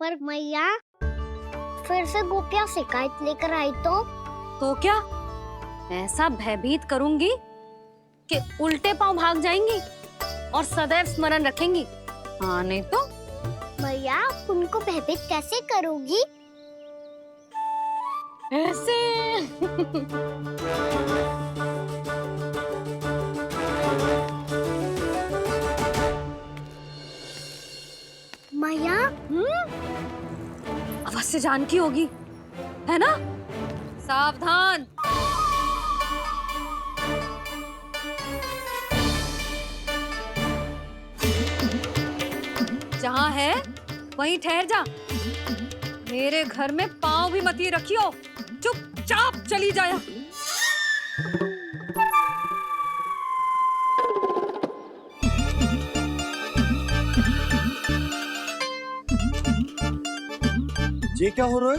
पर मैया फिर से गोपियाँ शिकायत लेकर आई तो क्या ऐसा भयभीत करूंगी कि उल्टे पांव भाग जाएंगी और सदैव स्मरण रखेंगी। हाँ नहीं तो मैया उनको भयभीत कैसे करोगी? ऐसे मैया अवश्य जानकी होगी, है ना? सावधान। जहाँ है वहीं ठहर जा। मेरे घर में पाँव भी मत ही रखियो, चुपचाप चली जाया। ये क्या हो रहा है?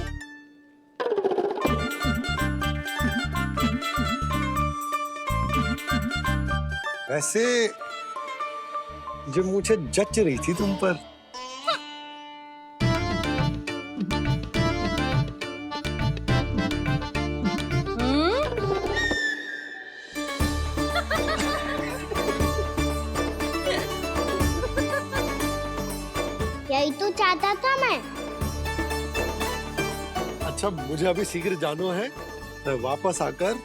वैसे जो मुझे जच रही थी तुम पर। यही तो चाहता था मैं। अच्छा मुझे अभी शीघ्र जाना है, मैं वापस आकर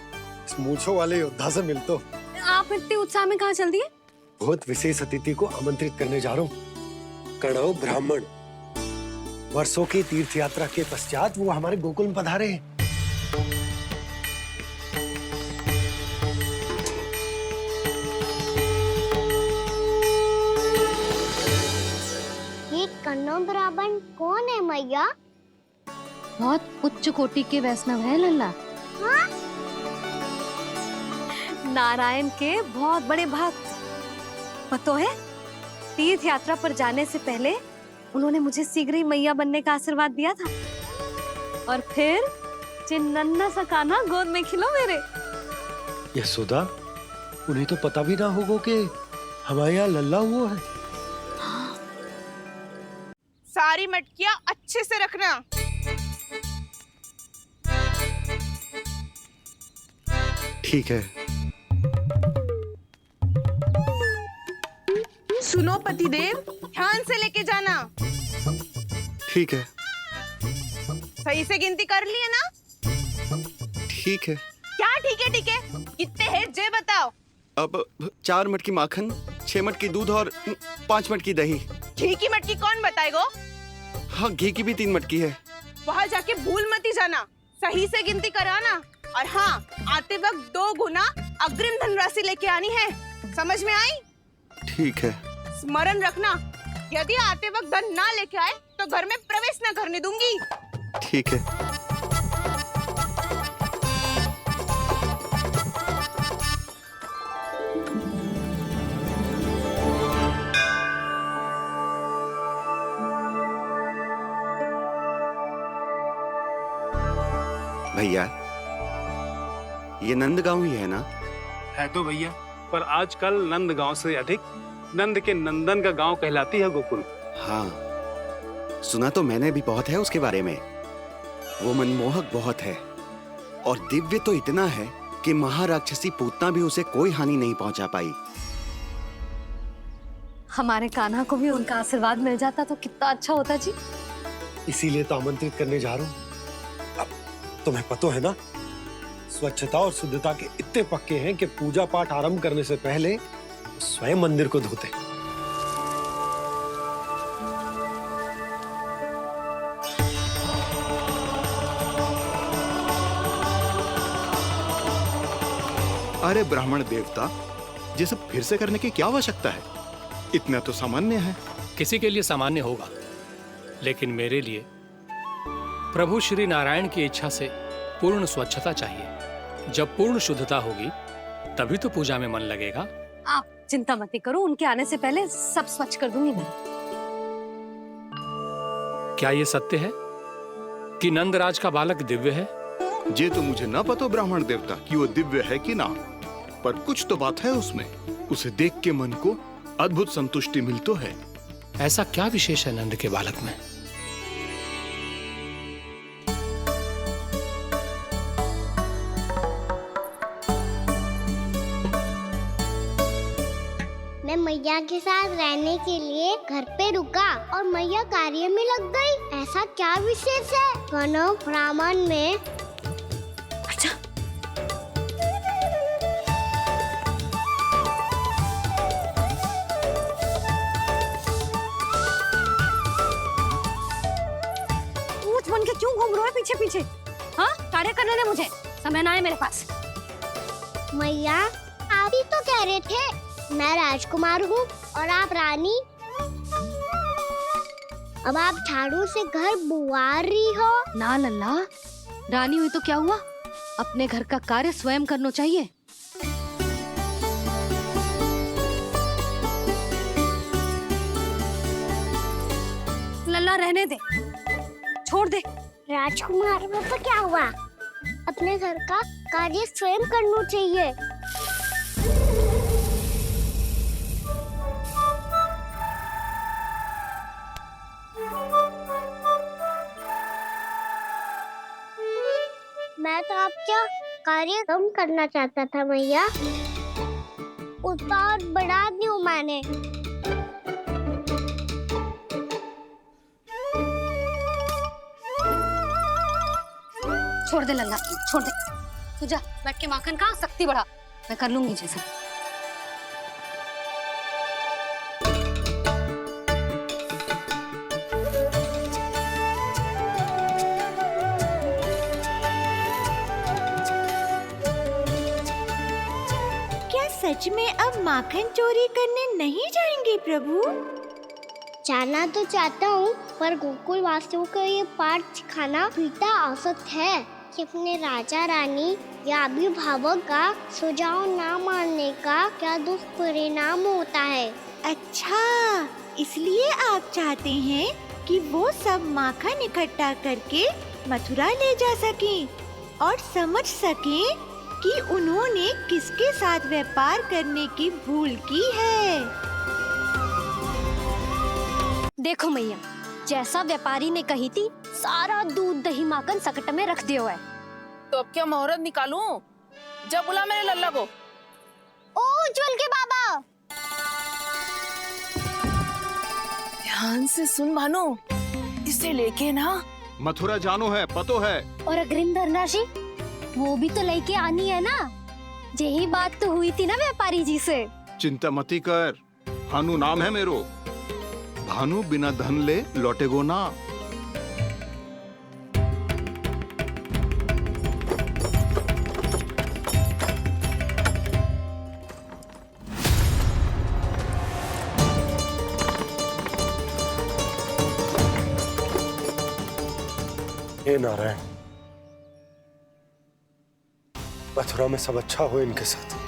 इस मूंछों वाले योद्धा से मिलता हूँ। आप इतने उत्साह में कहाँ चल दिए? बहुत विशेष अतिथि को आमंत्रित करने जा रहा हूँ। कणव ब्राह्मण वर्षों की तीर्थ यात्रा के पश्चात वो हमारे गोकुल में पधारे हैं। ये कन्नौ ब्राह्मण कौन है मैया? बहुत उच्च कोटि के वैष्णव है लल्ला। हाँ? नारायण के बहुत बड़े भक्त। पता है, तीर्थ यात्रा पर जाने से पहले उन्होंने मुझे शीघ्र ही मैया बनने का आशीर्वाद दिया था। और फिर चिन्नन्ना सा कान्हा गोद में खिलो मेरे। यशोदा, उन्हें तो पता भी ना होगा कि हमारे यहाँ लल्ला हुआ है। सारी मटकियां अच्छे से रखना। ठीक है। सुनो पतिदेव, ध्यान से लेके जाना। ठीक है। सही से गिनती कर लिए ना? ठीक है। क्या ठीक है? ठीक है कितने हैं जे बताओ। अब 4 मटकी माखन, 6 मटकी दूध और 5 मटकी दही। घी की मटकी कौन बताएगा? हाँ, घी की भी 3 मटकी है। वहाँ जाके भूल मत जाना, सही से गिनती कराना। और हाँ, आते वक्त 2 गुना अग्रिम धनराशि लेके आनी है। समझ में आई? ठीक है। स्मरण रखना, यदि आते वक्त धन ना लेके आए तो घर में प्रवेश न करने दूंगी। ठीक है। भैया, ये नंदगांव ही है ना? है तो भैया, पर आजकल नंदगांव से अधिक नंद के नंदन का गांव कहलाती है गोकुल। हाँ, सुना तो मैंने भी बहुत है उसके बारे में। वो मनमोहक बहुत है और दिव्य तो इतना है कि महाराक्षसी पूतना भी उसे कोई हानि नहीं पहुंचा पाई। हमारे कान्हा को भी उनका आशीर्वाद मिल जाता तो कितना अच्छा होता जी। इसीलिए तो आमंत्रित करने जा रहा हूँ। अब तुम्हें पता है ना, स्वच्छता और शुद्धता के इतने पक्के हैं कि पूजा पाठ आरंभ करने से पहले स्वयं मंदिर को धोते। अरे ब्राह्मण देवता, ये सब फिर से करने की क्या आवश्यकता है? इतना तो सामान्य है। किसी के लिए सामान्य होगा, लेकिन मेरे लिए प्रभु श्री नारायण की इच्छा से पूर्ण स्वच्छता चाहिए। जब पूर्ण शुद्धता होगी तभी तो पूजा में मन लगेगा। आप चिंता मत करो, उनके आने से पहले सब स्वच्छ कर दूंगी मैं। क्या ये सत्य है कि नंदराज का बालक दिव्य है? ये तो मुझे ना पता ब्राह्मण देवता कि वो दिव्य है कि ना, पर कुछ तो बात है उसमें। उसे देख के मन को अद्भुत संतुष्टि मिलती है। ऐसा क्या विशेष है नंद के बालक में? मैया के साथ रहने के लिए घर पे रुका और मैया कार्य में लग गई। ऐसा क्या विशेष है वनो ब्राह्मण में? अच्छा, ऊंच बन के क्यों घूम रहे हो पीछे पीछे? हाँ, कार्य करने दे मुझे, समय ना है मेरे पास। मैया आप ही तो कह रहे थे मैं राजकुमार हूँ और आप रानी। अब आप झाड़ू से घर बुआ रही हो। ना लल्ला, रानी हुई तो क्या हुआ, अपने घर का कार्य स्वयं करना चाहिए। लल्ला रहने दे, छोड़ दे। राजकुमार में तो क्या हुआ, अपने घर का कार्य स्वयं करना चाहिए। मैं तो आपका कार्य कम करना चाहता था मैया, उसका और बढ़ा दूं मैंने। छोड़ दे लल्ला, छोड़ दे। तू जा बैठ के माखन खा, शक्ति बढ़ा, मैं कर लूंगी जैसा। क्या सच में अब माखन चोरी करने नहीं जाएंगे प्रभु? जाना तो चाहता हूँ, पर गोकुल वासियों को ये पाठ सिखाना पिता औसत है कि अपने राजा रानी या अभिभावक का सुझाव ना मानने का क्या दुष्परिणाम होता है। अच्छा, इसलिए आप चाहते हैं कि वो सब माखन इकट्ठा करके मथुरा ले जा सकें और समझ सकें कि उन्होंने किसके साथ व्यापार करने की भूल की है। देखो मैया, जैसा व्यापारी ने कही थी, सारा दूध दही माखन सकट में रख दिया है। तो अब क्या मुहूर्त निकालूं? जब बुला मेरे लल्ला को। ओ उज्जवल के बाबा, ध्यान से सुन भानु, इसे लेके ना मथुरा जानो है, पतो है। और अग्रिम धनराशि वो भी तो लेके आनी है ना। यही बात तो हुई थी ना व्यापारी जी से। चिंता मती कर, भानु नाम है मेरो। भानु बिना धन ले लौटेगो ना। हे नारायण, मथुरा में सब अच्छा हो इनके साथ।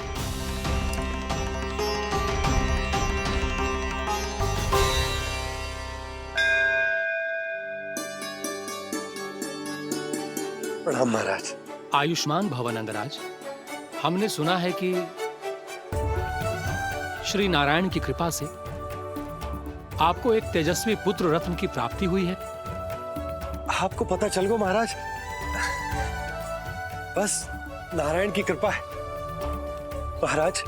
प्रणाम महाराज। आयुष्मान भव नंदराज। हमने सुना है कि श्री नारायण की कृपा से आपको एक तेजस्वी पुत्र रत्न की प्राप्ति हुई है। आपको पता चल गो महाराज, बस नारायण की कृपा है। महाराज,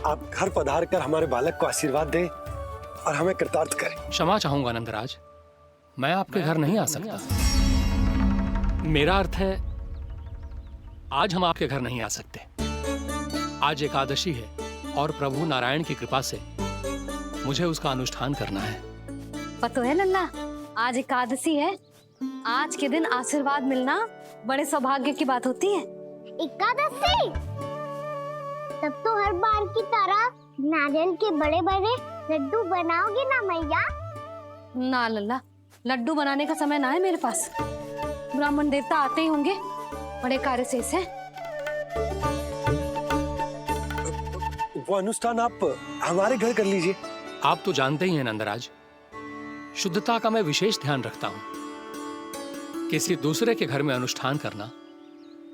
आप घर पधार कर हमारे बालक को आशीर्वाद दें और हमें कृतार्थ करें। क्षमा चाहूंगा नंदराज, मैं आपके घर नहीं आ सकता। मेरा अर्थ है, आज हम आपके घर नहीं आ सकते। आज एकादशी है और प्रभु नारायण की कृपा से मुझे उसका अनुष्ठान करना है। पता है लल्ला, आज एकादशी है। आज के दिन आशीर्वाद मिलना बड़े सौभाग्य की बात होती है। एकादशी, तब तो हर बार की तरह नारियल के बड़े बड़े लड्डू बनाओगे ना मैया? ना लल्ला, लड्डू बनाने का समय ना है मेरे पास। ब्राह्मण देवता आते ही होंगे, बड़े कार्य शेष हैं। वो अनुष्ठान आप हमारे घर कर लीजिए। आप तो जानते ही हैं नंदराज, शुद्धता का मैं विशेष ध्यान रखता हूं। किसी दूसरे के घर में अनुष्ठान करना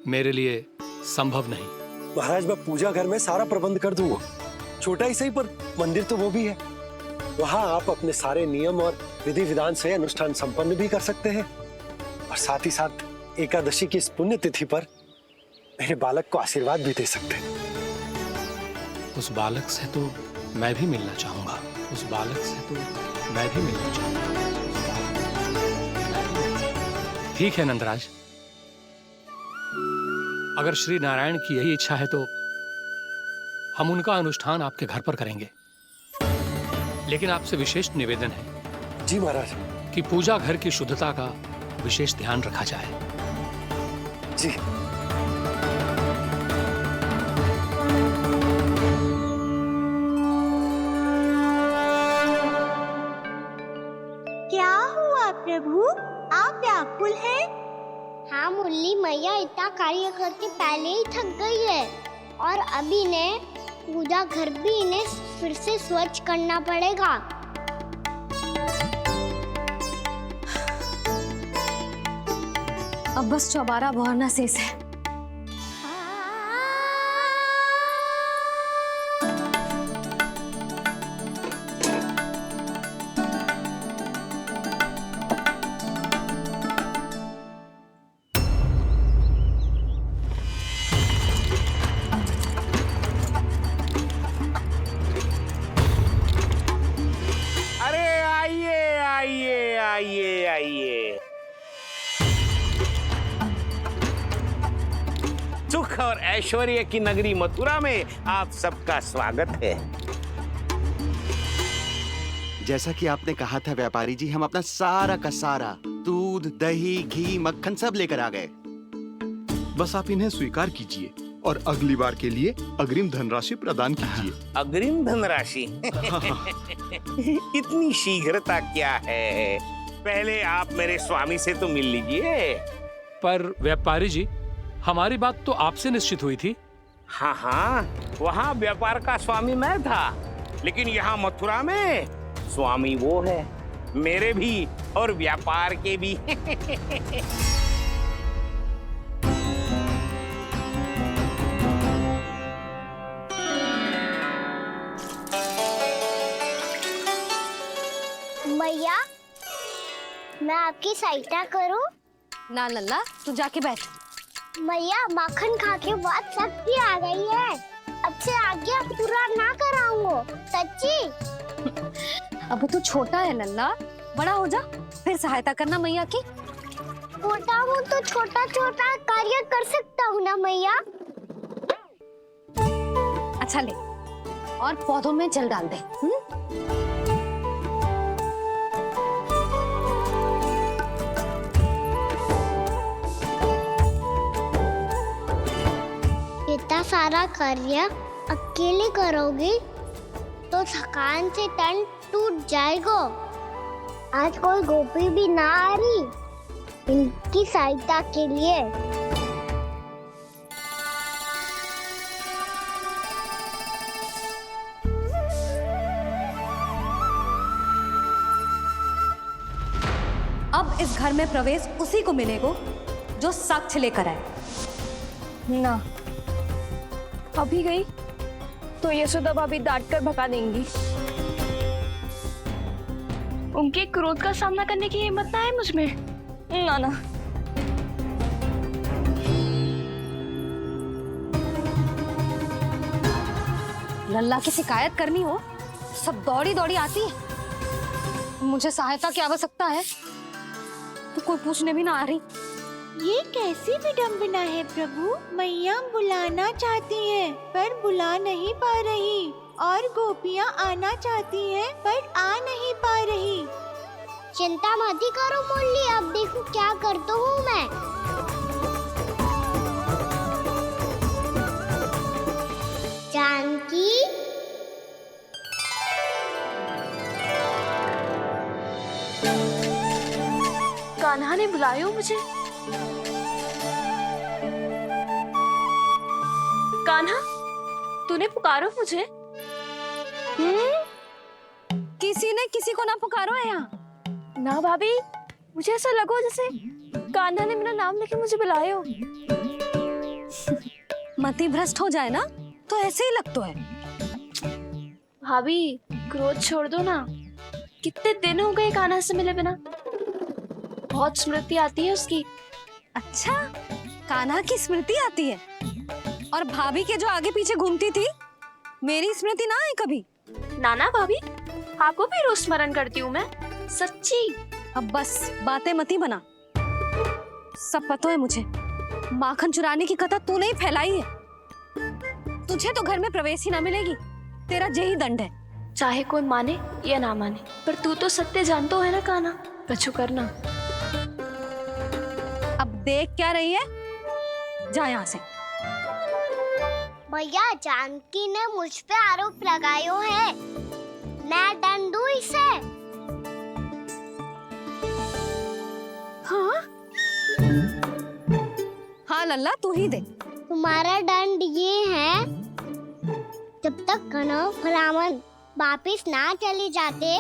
मेरे लिए संभव नहीं। महाराज, मैं पूजा घर में सारा प्रबंध कर दूंगा। छोटा ही सही, पर मंदिर तो वो भी है। वहां आप अपने सारे नियम और विधि विधान से अनुष्ठान संपन्न भी कर सकते हैं और साथ ही साथ एकादशी की इस पुण्य तिथि पर मेरे बालक को आशीर्वाद भी दे सकते हैं। उस बालक से तो मैं भी मिलना चाहूंगा उस बालक से, तो मैं भी मिलना चाहूंगा। ठीक है नंदराज, अगर श्री नारायण की यही इच्छा है तो हम उनका अनुष्ठान आपके घर पर करेंगे। लेकिन आपसे विशेष निवेदन है जी महाराज। कि पूजा घर की शुद्धता का विशेष ध्यान रखा जाए। जी। क्या हुआ प्रभु, आप व्याकुल हैं? हाँ मुरली मैया इतना कार्य करके पहले ही थक गई है और अब इन्हें पूजा घर भी इन्हें फिर से स्वच्छ करना पड़ेगा। अब बस चौबारा बहाना शेष है। अरे आइए आइए आइए आइए, सुख और ऐश्वर्य की नगरी मथुरा में आप सबका स्वागत है। जैसा कि आपने कहा था व्यापारी जी, हम अपना सारा का सारा दूध, दही, घी, मक्खन सब लेकर आ गए। बस आप इन्हें स्वीकार कीजिए और अगली बार के लिए अग्रिम धनराशि प्रदान कीजिए। अग्रिम धनराशि? इतनी शीघ्रता क्या है? पहले आप मेरे स्वामी से तो मिल लीजिए। पर व्यापारी जी, हमारी बात तो आपसे निश्चित हुई थी। हाँ हाँ, वहाँ व्यापार का स्वामी मैं था, लेकिन यहाँ मथुरा में स्वामी वो है, मेरे भी और व्यापार के भी। मैया, मैं आपकी सहायता करूं? ना लल्ला, तू जाके बैठ। मैया, माखन खा के बहुत शक्ति आ गई है। अब से आगे पूरा ना कराऊंगा, सच्ची। अब तू छोटा है लल्ला, बड़ा हो जा फिर सहायता करना मैया की। छोटा हूँ तो छोटा छोटा कार्य कर सकता हूँ ना मैया। अच्छा ले, और पौधों में जल डाल दे। इतना सारा कार्य अकेले करोगे तो थकान से तन टूट जाएगा। आज कोई गोपी भी ना आ रही इनकी सहायता के लिए। अब इस घर में प्रवेश उसी को मिलेगा जो साक्ष्य लेकर आए। ना, अभी गई तो यशोदा भाभी डांट कर भगा देंगी। उनके क्रोध का सामना करने की हिम्मत ना है मुझमें। ना ना। लल्ला की शिकायत करनी हो सब दौड़ी दौड़ी आती है। मुझे सहायता की आवश्यकता है तो कोई पूछने भी ना आ रही। ये कैसी विडंबना है प्रभु, मैया बुलाना चाहती हैं पर बुला नहीं पा रही, और गोपियाँ आना चाहती हैं पर आ नहीं पा रही। चिंता मत ही करो मुरली, अब देखो क्या करता हूँ मैं। जानकी, कान्हा ने बुलाया मुझे। कान्हा, तूने पुकारो मुझे? किसी ने किसी को ना पुकारो है यहाँ। ना भाभी, मुझे ऐसा लगो जैसे कान्हा ने मेरा नाम लेके मुझे बुलाया हो। मति भ्रष्ट हो जाए ना तो ऐसे ही लगता है। भाभी, क्रोध छोड़ दो ना। कितने दिन हो गए कान्हा से मिले बिना। बहुत स्मृति आती है उसकी। अच्छा, कान्हा की स्मृति आती है? और भाभी के जो आगे पीछे घूमती थी, मेरी स्मृति ना है कभी? नाना भाभी, आपको भी रोज स्मरण करती हूँ मैं, सच्ची। अब बस बातें मत ही बना, सब पता है मुझे। माखन चुराने की कथा तूने ही फैलाई है। तुझे तो घर में प्रवेश ही ना मिलेगी, तेरा यही दंड है। चाहे कोई माने या ना माने, पर तू तो सत्य जानतो है ना कान्हा, कछु करना। अब देख क्या रही है, जा यहाँ से। भैया, जानकी ने मुझ पे आरोप लगायो है, मैं दंड दूं इसे? हाँ हाँ लल्ला, तू ही दे। तुम्हारा दंड ये है, जब तक कनव ब्राह्मण वापिस ना चले जाते,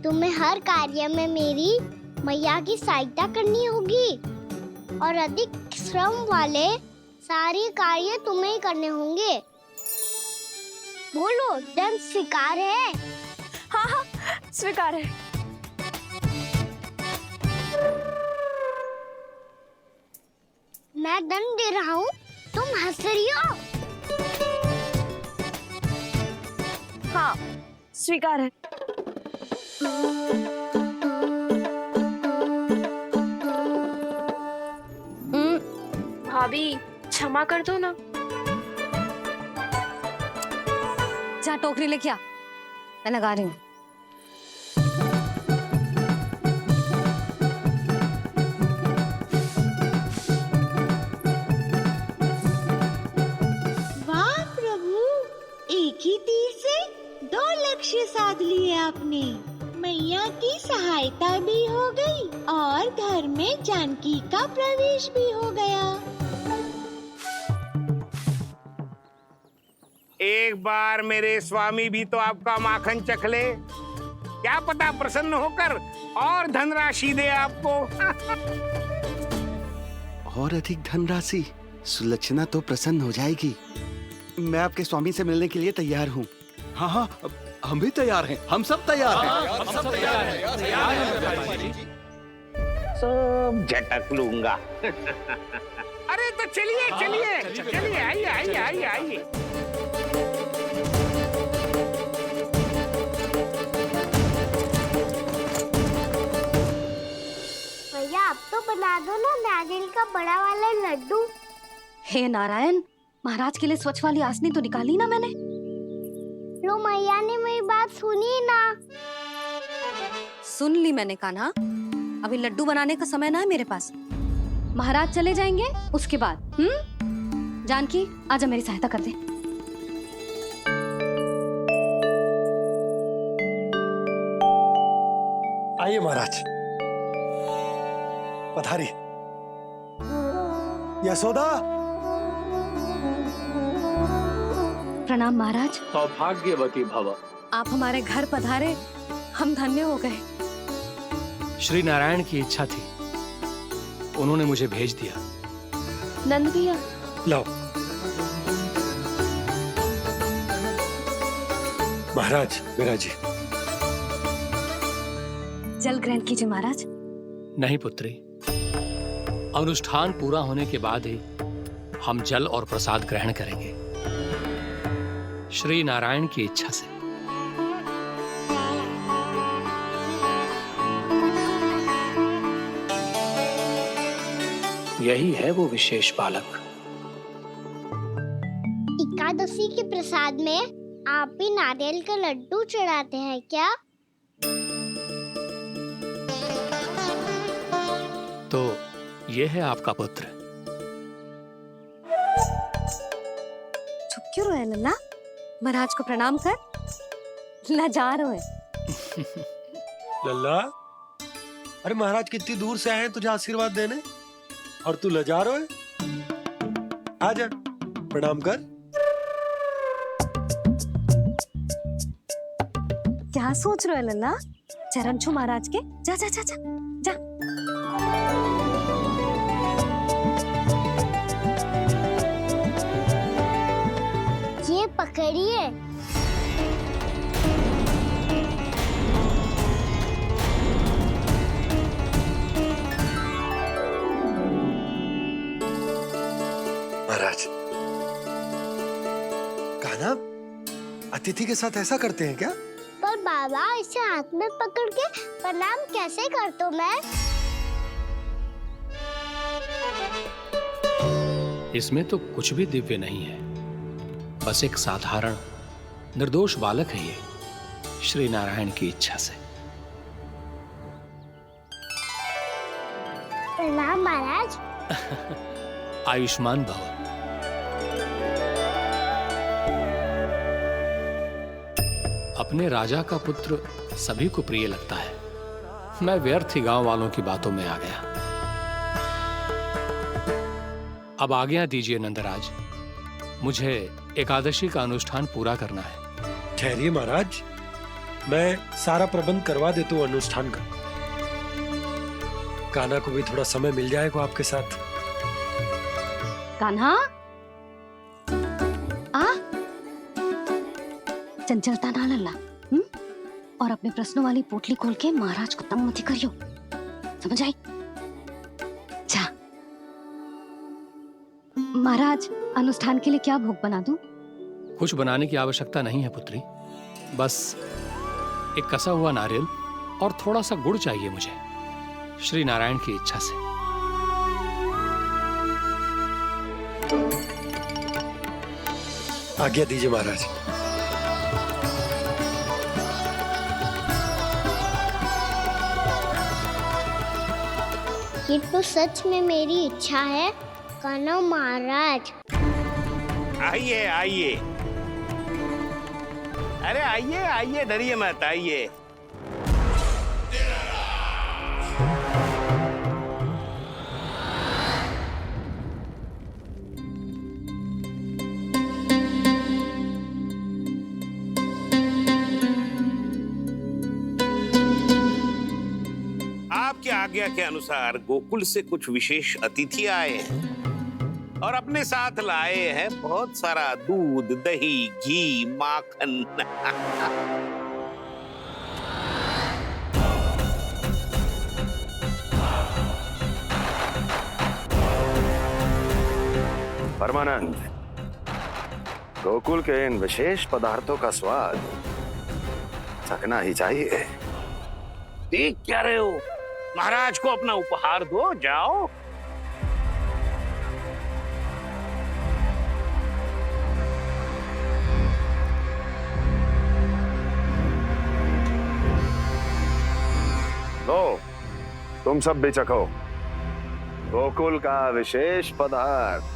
तुम्हें हर कार्य में मेरी मैया की सहायता करनी होगी और अधिक श्रम वाले सारे कार्य तुम्हें ही करने होंगे। बोलो, दंड स्वीकार है? हाँ हाँ, स्वीकार है। मैं दंड दे रहा हूँ, तुम हंस रही हो? हाँ, स्वीकार है। भाभी, क्षमा कर दो ना। जा टोकरी लेके आ, मैं लगा रही हूँ। वाह प्रभु, एक ही तीर से 2 लक्ष्य साध लिए आपने। मैया की सहायता भी हो गई और घर में जानकी का प्रवेश भी हो गया। एक बार मेरे स्वामी भी तो आपका माखन चख ले, क्या पता प्रसन्न होकर और धनराशि दे आपको। और अधिक धनराशि? सुलक्षणा तो प्रसन्न हो जाएगी। मैं आपके स्वामी से मिलने के लिए तैयार हूँ। हाँ हाँ, हम भी तैयार हैं, हम सब तैयार हैं। हम सब तैयार हैं। सब झटक लूंगा। अरे तो चलिए चलिए चलिए, आइए आइए आइए आइए। भैया, अब तो बना दो ना नारियल का बड़ा वाला लड्डू। हे नारायण, महाराज के लिए स्वच्छ वाली आसनी तो निकाली ना मैंने। लो, मैया ने मेरी बात सुनी ना। सुन ली मैंने कान्हा, अभी लड्डू बनाने का समय ना है मेरे पास। महाराज चले जाएंगे उसके बाद। जानकी, आजा मेरी सहायता कर दे। आइए महाराज, पधारी। यशोदा। प्रणाम महाराज। सौभाग्यवती भव। आप हमारे घर पधारे, हम धन्य हो गए। श्री नारायण की इच्छा थी, उन्होंने मुझे भेज दिया। नंद भैया, लाओ। महाराज, मेरा जी। जल ग्रहण कीजिए महाराज। नहीं पुत्री, अनुष्ठान पूरा होने के बाद ही हम जल और प्रसाद ग्रहण करेंगे, श्री नारायण की इच्छा से। यही है वो विशेष बालक। एकादशी के प्रसाद में आप भी नारियल का लड्डू चढ़ाते हैं क्या? तो ये है आपका पुत्र। चुप क्यों रहे लल्ला? महाराज को प्रणाम कर, लाजार है। लल्ला, अरे महाराज कितनी दूर से आए हैं तुझे आशीर्वाद देने, और तू लजा रहा है? आजा, प्रणाम कर। क्या सोच रहे हो लल्ला? चरण छू महाराज के। जा जा जा जा जा। ये पकड़िए। महाराज, कान्हा, अतिथि के साथ ऐसा करते हैं क्या? पर बाबा इसे हाथ में पकड़ के प्रणाम कैसे करता हूँ मैं? इसमें तो कुछ भी दिव्य नहीं है, बस एक साधारण निर्दोष बालक है ये, श्री नारायण की इच्छा से। प्रणाम महाराज। आयुष्मान भव। अपने राजा का पुत्र सभी को प्रिय लगता है। मैं व्यर्थ ही गांव वालों की बातों में आ गया। अब आज्ञा दीजिए नंदराज, मुझे एकादशी का अनुष्ठान पूरा करना है। ठहरिए महाराज, मैं सारा प्रबंध करवा देता हूँ अनुष्ठान का। कान्हा को भी थोड़ा समय मिल जाएगा आपके साथ। कान्हा, आ चंचलता ना लल्ला, और अपने प्रश्नों वाली पोटली खोल के महाराज को तंग मत करियो, समझ आई? जा महाराज, अनुष्ठान के लिए क्या भोग बना दूं? कुछ बनाने की आवश्यकता नहीं है पुत्री, बस एक कसा हुआ नारियल और थोड़ा सा गुड़ चाहिए मुझे, श्री नारायण की इच्छा से। आज्ञा दीजिए महाराज। ये तो सच में मेरी इच्छा है कान्हा महाराज। आइए आइए, अरे आइए आइए, डरिए मत, आइए। आपकी आज्ञा के अनुसार गोकुल से कुछ विशेष अतिथि आए हैं और अपने साथ लाए हैं बहुत सारा दूध, दही, घी, माखन। परमानंद, गोकुल के इन विशेष पदार्थों का स्वाद चखना ही चाहिए। देख क्या रहे हो? महाराज को अपना उपहार दो, जाओ। लो, तुम सब भी चखो गोकुल का विशेष पदार्थ।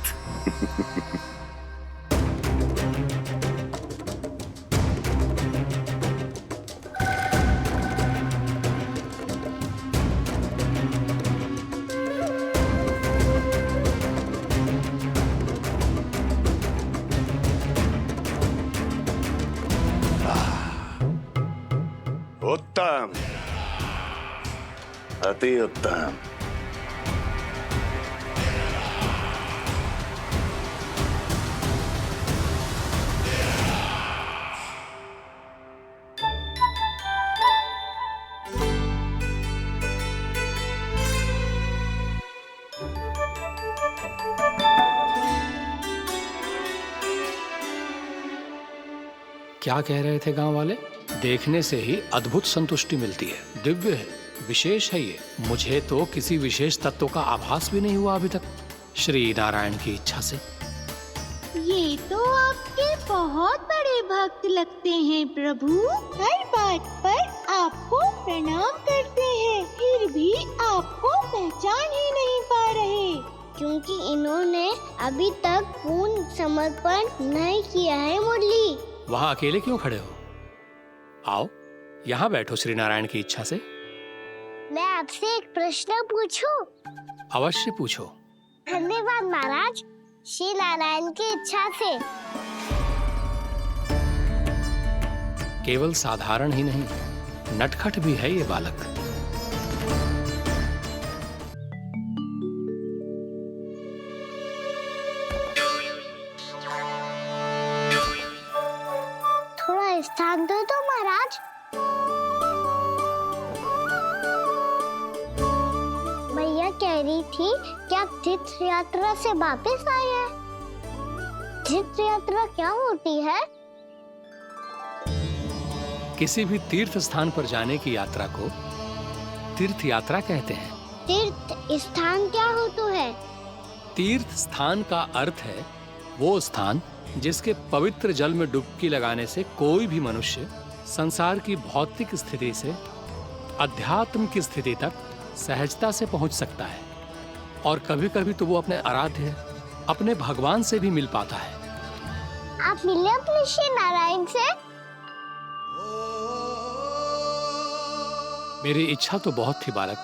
उत्तम, अति उत्तम। क्या कह रहे थे गांव वाले? देखने से ही अद्भुत संतुष्टि मिलती है, दिव्य है, विशेष है ये। मुझे तो किसी विशेष तत्व का आभास भी नहीं हुआ अभी तक, श्री नारायण की इच्छा से। ये तो आपके बहुत बड़े भक्त लगते हैं प्रभु। हर बात पर आपको प्रणाम करते हैं, फिर भी आपको पहचान ही नहीं पा रहे। क्योंकि इन्होंने अभी तक पूर्ण समर्पण नहीं किया है मुरली। वहां अकेले क्यों खड़े हो? आओ यहाँ बैठो श्री नारायण की इच्छा से। मैं आपसे एक प्रश्न पूछूं? अवश्य पूछो। धन्यवाद महाराज, श्री नारायण की इच्छा से। केवल साधारण ही नहीं, नटखट भी है ये बालक। थोड़ा स्थान दो तो महाराज। मैया कह रही थी कि आप तीर्थ यात्रा से वापस आए हैं। तीर्थ यात्रा क्या होती है? किसी भी तीर्थ स्थान पर जाने की यात्रा को तीर्थ यात्रा कहते हैं। तीर्थ स्थान क्या हो तो है? तीर्थ स्थान का अर्थ है वो स्थान जिसके पवित्र जल में डुबकी लगाने से कोई भी मनुष्य संसार की भौतिक स्थिति से अध्यात्म की स्थिति तक सहजता से पहुंच सकता है, और कभी कभी तो वो अपने आराध्य अपने भगवान से भी मिल पाता है। आप मिले अपने श्री नारायण से? मेरी इच्छा तो बहुत थी बालक,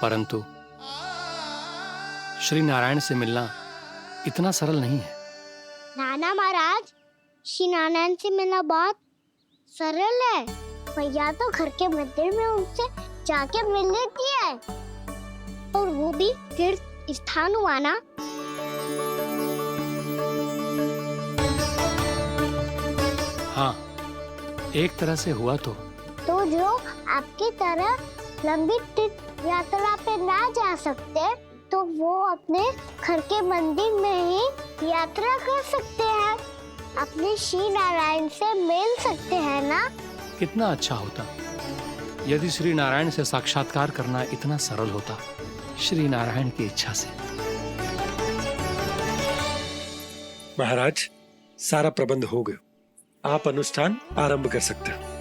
परंतु श्री नारायण से मिलना इतना सरल नहीं है। नाना महाराज, श्री नारायण से मिलना बहुत सरल है। भैया तो घर के मंदिर में उनसे जाके मिल लेती है, और वो भी तीर्थ स्थान हुआ ना। हाँ, एक तरह से हुआ तो जो आपकी तरह लंबी तीर्थ यात्रा पे ना जा सकते, तो वो अपने घर के मंदिर में ही यात्रा कर सकते हैं, अपने श्री नारायण से मिल सकते हैं ना। कितना अच्छा होता यदि श्री नारायण से साक्षात्कार करना इतना सरल होता, श्री नारायण की इच्छा से। महाराज, सारा प्रबंध हो गया, आप अनुष्ठान आरंभ कर सकते हैं।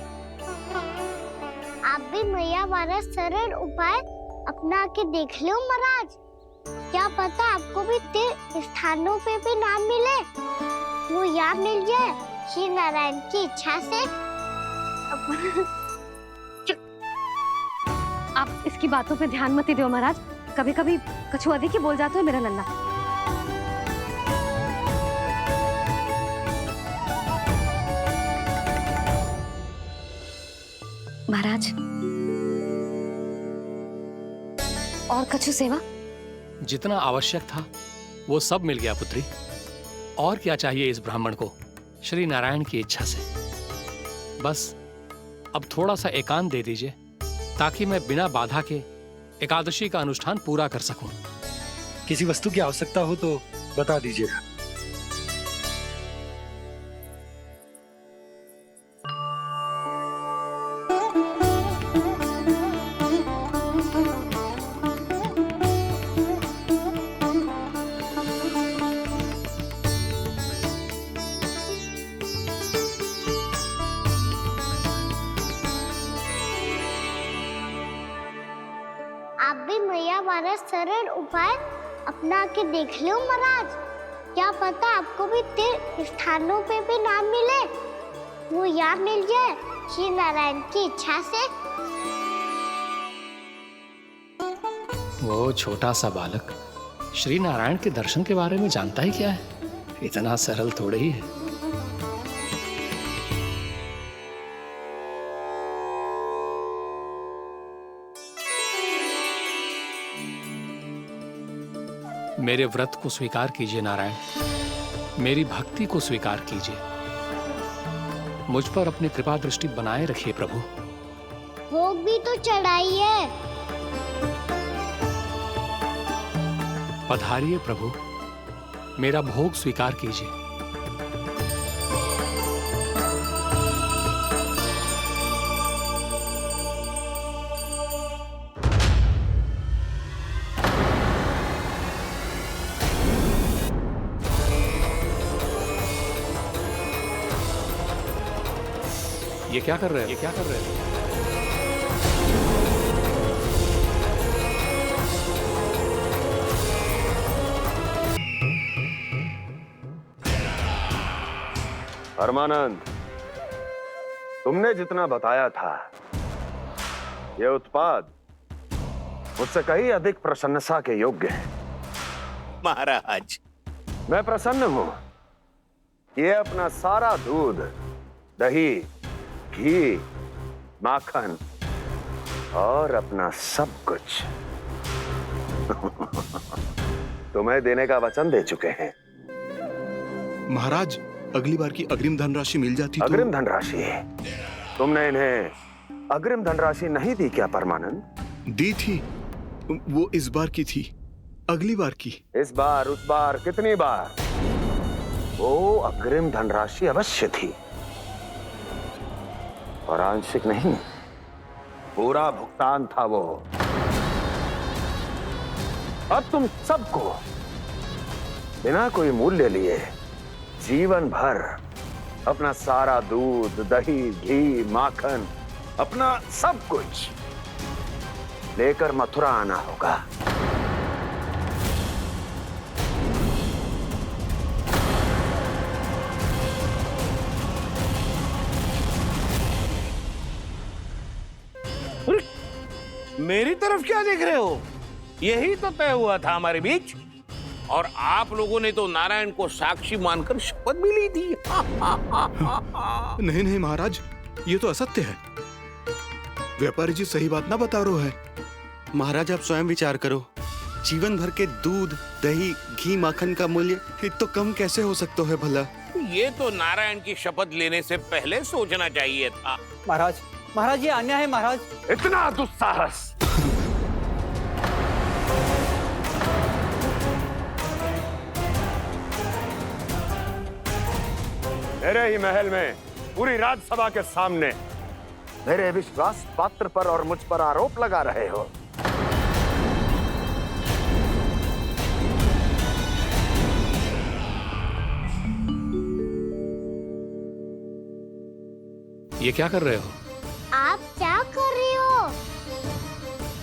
आप भी मैया वाला सरल उपाय अपना के देख लो महाराज। क्या पता आपको भी तीर्थ स्थानों पे भी नाम मिले, वो याद मिल जाए श्री नारायण की इच्छा से। आप इसकी बातों पे ध्यान मत दो महाराज, कभी कभी कछु अधिक ही बोल जाते हो मेरा नन्ना। महाराज, और कछु सेवा? जितना आवश्यक था वो सब मिल गया पुत्री। और क्या चाहिए इस ब्राह्मण को श्री नारायण की इच्छा से? बस अब थोड़ा सा एकांत दे दीजिए, ताकि मैं बिना बाधा के एकादशी का अनुष्ठान पूरा कर सकूं। किसी वस्तु की आवश्यकता हो तो बता दीजिएगा। आप भी मैया वाला सरल उपाय अपना के देख लो महाराज। क्या पता आपको भी तीर्थ स्थानों पे भी नाम मिले, वो याद मिल जाए श्री नारायण की इच्छा से। वो छोटा सा बालक श्री नारायण के दर्शन के बारे में जानता ही क्या है? इतना सरल थोड़े ही है। मेरे व्रत को स्वीकार कीजिए नारायण, मेरी भक्ति को स्वीकार कीजिए, मुझ पर अपनी कृपा दृष्टि बनाए रखिए प्रभु। भोग भी तो चढ़ाइए। पधारिए प्रभु, मेरा भोग स्वीकार कीजिए। ये क्या कर रहे हैं? ये क्या कर रहे हैं? परमानंद, तुमने जितना बताया था, यह उत्पाद मुझसे कहीं अधिक प्रशंसा के योग्य है। महाराज, मैं प्रसन्न हूं। ये अपना सारा दूध, दही, घी, माखन और अपना सब कुछ तुम्हें देने का वचन दे चुके हैं। महाराज, अगली बार की अग्रिम धनराशि मिल जाती तो। अग्रिम धनराशि? तुमने इन्हें अग्रिम धनराशि नहीं दी क्या परमानंद? दी थी, वो इस बार की थी, अगली बार की। इस बार, उस बार, कितनी बार? वो अग्रिम धनराशि अवश्य थी। और आंशिक नहीं, पूरा भुगतान था वो। अब तुम सबको बिना कोई मूल्य लिए जीवन भर अपना सारा दूध, दही, घी, माखन, अपना सब कुछ लेकर मथुरा आना होगा। मेरी तरफ क्या देख रहे हो? यही तो तय हुआ था हमारे बीच, और आप लोगों ने तो नारायण को साक्षी मानकर शपथ भी ली थी। नहीं नहीं महाराज, ये तो असत्य है। व्यापारी जी सही बात ना बता रहे हैं। महाराज आप स्वयं विचार करो, जीवन भर के दूध, दही, घी, माखन का मूल्य तो कम कैसे हो सकता है भला? ये तो नारायण की शपथ लेने से पहले सोचना चाहिए था। महाराज, महाराज ये अन्याय है महाराज। इतना दुस्साहस! मेरे ही महल में पूरी राज्यसभा के सामने मेरे विश्वास पात्र पर और मुझ पर आरोप लगा रहे हो। ये क्या कर रहे हो? आप क्या कर रहे हो?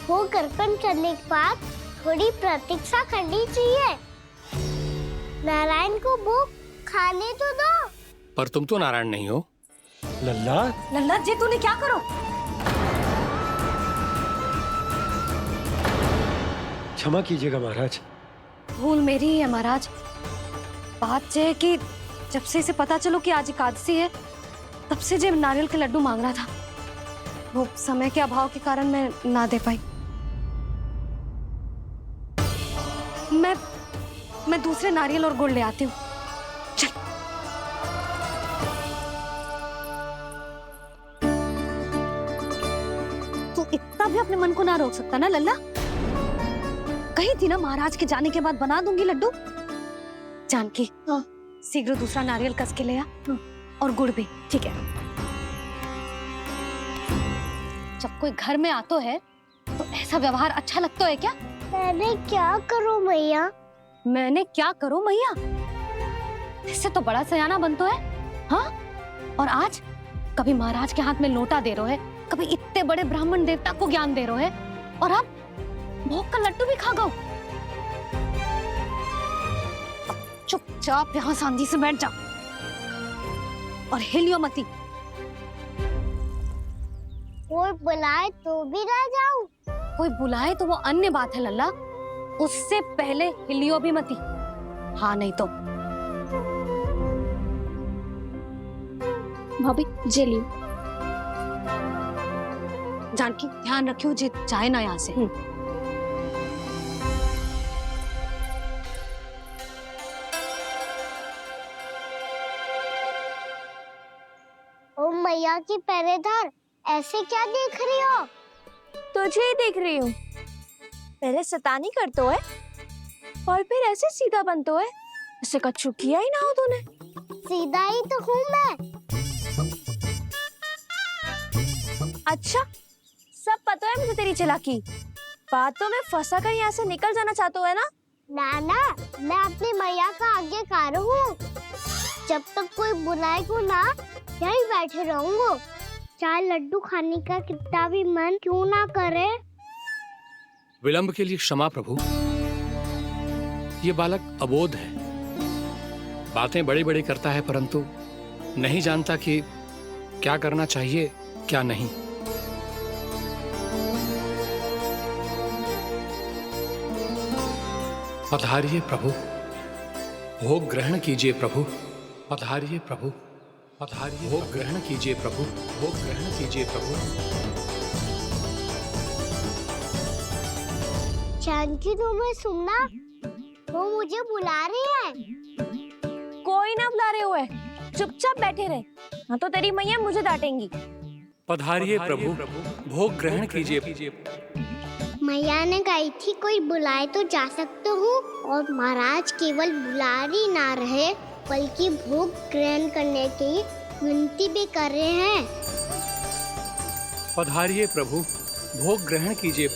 वो कर्कन चलने के बाद थोड़ी प्रतीक्षा करनी चाहिए। नारायण को भूख खाने तो दो। पर तुम तो नारायण नहीं हो। लल्ला, लल्ला जी तूने क्या करो? क्षमा कीजिएगा महाराज। भूल मेरी ही है महाराज। बात यह है कि जब से इसे पता चलो कि आज एकादशी है, तब से जब नारियल के लड्डू मांग रहा था, वो समय के अभाव के कारण मैं ना दे पाई। मैं दूसरे नारियल और गुड़ ले आती हूँ। चल। तू इतना भी अपने मन को ना रोक सकता ना लल्ला? कही थी ना महाराज के जाने के बाद बना दूंगी लड्डू। जानकी, शीघ्र दूसरा नारियल कस के ले आ, और गुड़ भी। ठीक है। जब कोई घर में आतो है तो ऐसा व्यवहार अच्छा लगता है क्या? मैंने क्या करूं मैया? मैंने क्या करूं मैया? इससे तो बड़ा सयाना बनतो है। हाँ? और आज कभी महाराज के हाथ में लोटा दे रहे है, कभी इतने बड़े ब्राह्मण देवता को ज्ञान दे रहे है, और अब भोग का लड्डू भी खा गो। चुपचाप यहाँ सांधी से बैठ जा और हिलियो मती। कोई बुलाए तो भी ना जाऊं? कोई बुलाए तो वो अन्य बात है लल्ला, उससे पहले हिलियो भी मती। हाँ नहीं तो। भाभी जे लियो। जानकी ध्यान रखियो जे चाहे ना यहाँ से। ओ मैया की पहरेदार, ऐसे क्या देख रही हो? तुझे ही देख रही हूँ। पहले शैतानी करतो है और फिर ऐसे सीधा बनतो है। ऐसे कछु किया ही ना हो तूने। सीधा ही तो हूँ मैं। अच्छा, सब पता है मुझे तेरी चालाकी। बातों में फंसा कर यहाँ से निकल जाना चाहते है ना? नाना, मैं अपनी मैया का आज्ञाकार हूँ। जब तक कोई बुलाए को ना, यही बैठे रहूंगा। चाहे लड्डू खाने का कितना भी मन क्यों ना करे। विलंब के लिए क्षमा प्रभु। ये बालक अबोध है, बातें बड़ी बड़ी करता है, परंतु नहीं जानता कि क्या करना चाहिए क्या नहीं। पधारिए प्रभु, भोग ग्रहण कीजिए प्रभु। पधारिए प्रभु, पधारिए। भोग ग्रहण कीजिए प्रभु, भोग ग्रहण कीजिए प्रभु। जानकी, तुम्हें सुनना? वो मुझे बुला रही है। कोई ना बुला रहे हुए, चुपचाप बैठे रहे, हाँ तो तेरी मैया मुझे डांटेंगी। पधारिए प्रभु, भोग ग्रहण कीजिए। मैया ने कही थी कोई बुलाए तो जा सकते हूँ, और महाराज केवल बुला ही ना रहे बल्कि भोग ग्रहण करने की विनती भी कर रहे हैं। पधारिए प्रभु, भोग ग्रहण कीजिए।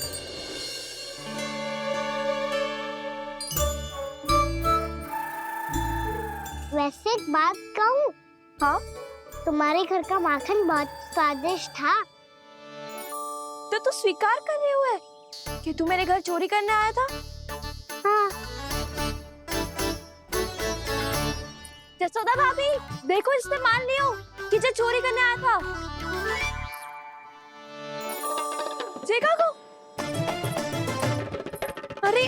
वैसे एक बात कहूँ? हाँ? तुम्हारे घर का माखन बहुत स्वादिष्ट था। तो तू स्वीकार कर रहे हुए कि तू मेरे घर चोरी करने आया था? हाँ। जसोदा भाभी, देखो इसने मान लियो कि जे चोरी करने आया था। देखा को? अरे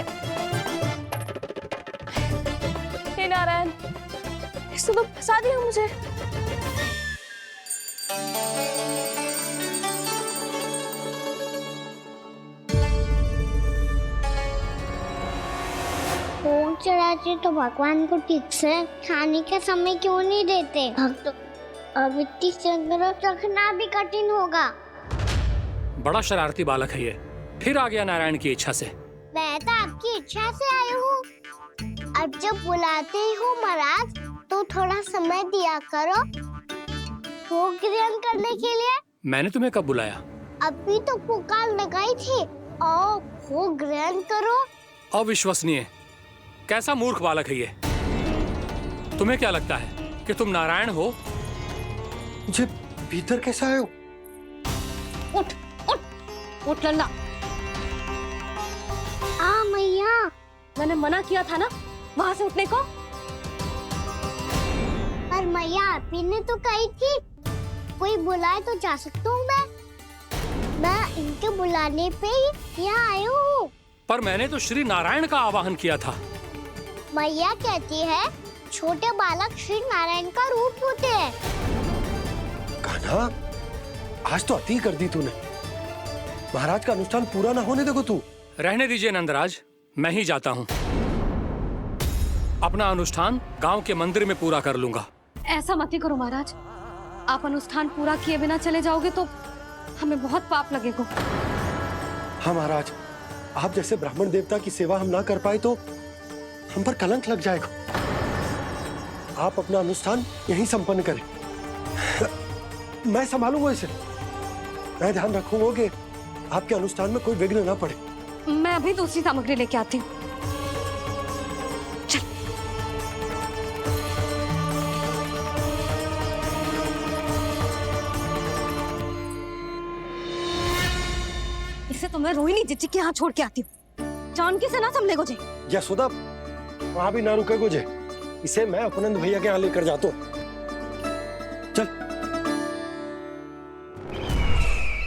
हे नारायण, इसने तो फंसा दिया मुझे। भोग चढ़ाते तो भगवान को ठीक से खाने का समय क्यों नहीं देते? भक्त अब इतनी संग्रह रखना भी कठिन होगा। बड़ा शरारती बालक है ये, फिर आ गया नारायण की इच्छा से। मैं तो आपकी इच्छा से आई हूँ। अब जब बुलाते हो महाराज तो थोड़ा समय दिया करो भोग ग्रहण करने के लिए। मैंने तुम्हें कब बुलाया? अभी तो पुकार लगाई थी और भोग ग्रहण करो। अविश्वसनीय, कैसा मूर्ख बालक है ये। तुम्हें क्या लगता है कि तुम नारायण हो? मुझे भीतर कैसा आए हो? उठ उठ उठ लल्ला। मैया, मैंने मना किया था ना वहां से उठने को। पर मैया आपी ने तो कही थी कोई बुलाए तो जा सकता हूँ मैं इनके बुलाने पे ही यहाँ आई हूँ। पर मैंने तो श्री नारायण का आवाहन किया था। मैया कहती है छोटे बालक श्री नारायण का रूप होते हैं। कान्हा, आज तो अति कर दी तूने। महाराज का अनुष्ठान पूरा ना होने देखो तू। रहने दीजिए नंदराज, मैं ही जाता हूँ। अपना अनुष्ठान गांव के मंदिर में पूरा कर लूंगा। ऐसा मत ही करो महाराज, आप अनुष्ठान पूरा किए बिना चले जाओगे तो हमें बहुत पाप लगेगा। हाँ महाराज, आप जैसे ब्राह्मण देवता की सेवा हम ना कर पाए तो हम पर कलंक लग जाएगा। आप अपना अनुष्ठान यहीं संपन्न करें। मैं संभालूंगा इसे। मैं ध्यान रखूंगा कि आपके अनुष्ठान में कोई विघ्न ना पड़े। मैं अभी दूसरी सामग्री लेके आती हूँ। इसे तो मैं रोहिणी जीजी के यहाँ छोड़ के आती हूँ। जानकी से ना संभले गोजे। यशोदा, वहां भी ना रुके गोजे। इसे मैं अपनंद भैया के यहाँ लेकर जाता हूँ। चल।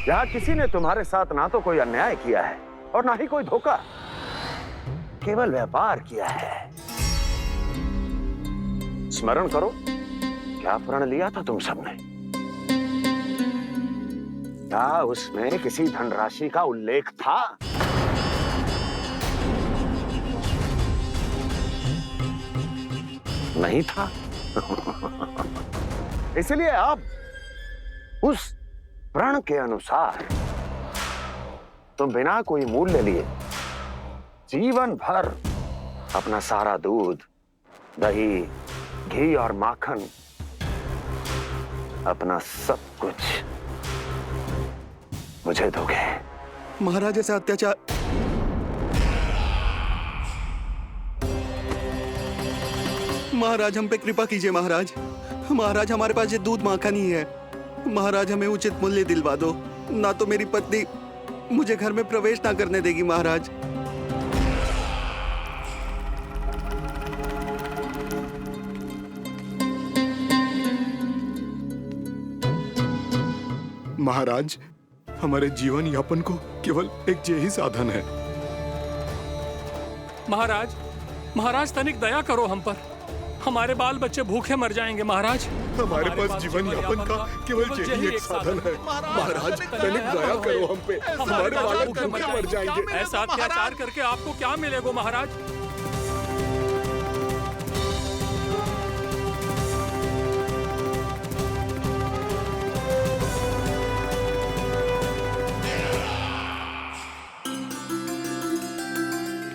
यहाँ किसी ने तुम्हारे साथ ना तो कोई अन्याय किया है और ना ही कोई धोखा, केवल व्यापार किया है। स्मरण करो, क्या प्रण लिया था तुम सबने? क्या उसमें किसी धनराशि का उल्लेख था? नहीं था। इसलिए अब उस प्रण के अनुसार तुम बिना कोई मूल्य लिए जीवन भर अपना सारा दूध, दही, घी और माखन, अपना सब कुछ मुझे दोगे। महाराज ऐसा अत्याचार। महाराज हम पे कृपा कीजिए। महाराज, महाराज हमारे पास ये दूध माखन ही है। महाराज हमें उचित मूल्य दिलवा दो, ना तो मेरी पत्नी मुझे घर में प्रवेश ना करने देगी। महाराज महाराज, हमारे जीवन यापन को केवल एक यही साधन है। महाराज, महाराज तनिक दया करो हम पर। हमारे बाल बच्चे भूखे मर जाएंगे महाराज। हमारे पास जीवन यापन का केवल यही एक साधन है। महाराज तनिक दया करो हम पे, हमारे बालक भूखे मर जाएंगे। ऐसा अत्याचार करके आपको क्या मिलेगा महाराज?